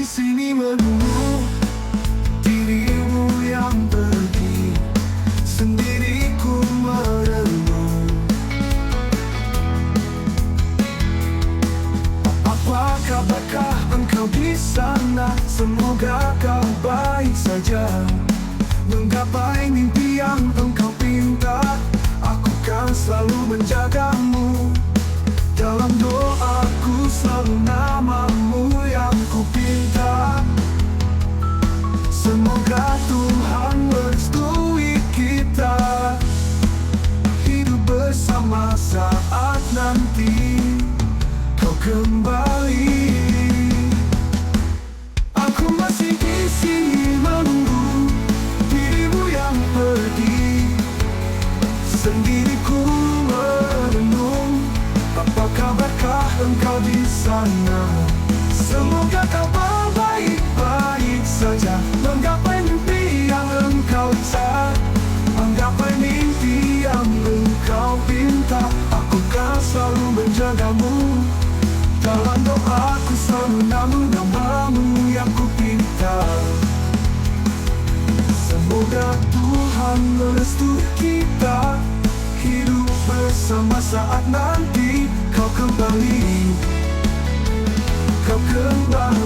sini menunggu dirimu yang pergi, sendiriku merenung. Apa kabarkah engkau di sana? Semoga kau baik saja. Menggapai mimpi yang engkau pinta, aku kan selalu menjagamu. Dalam doaku selalu namamu yang ku pinta. Semoga Tuhan merestui kita, hidup bersama saat nanti kau kembali. Aku masih di sini menunggu dirimu yang pergi, sendiriku merenung. Apa kabarkah engkau di sana? Semoga kau baik-baik saja. Menggapai mimpi yang engkau cari, menggapai mimpi yang engkau pinta, aku kan selalu menjagamu. Dalam doaku selalu namamu yang ku pinta. Semoga Tuhan merestui kita, hidup bersama saat nanti kau kembali. Kau kembali.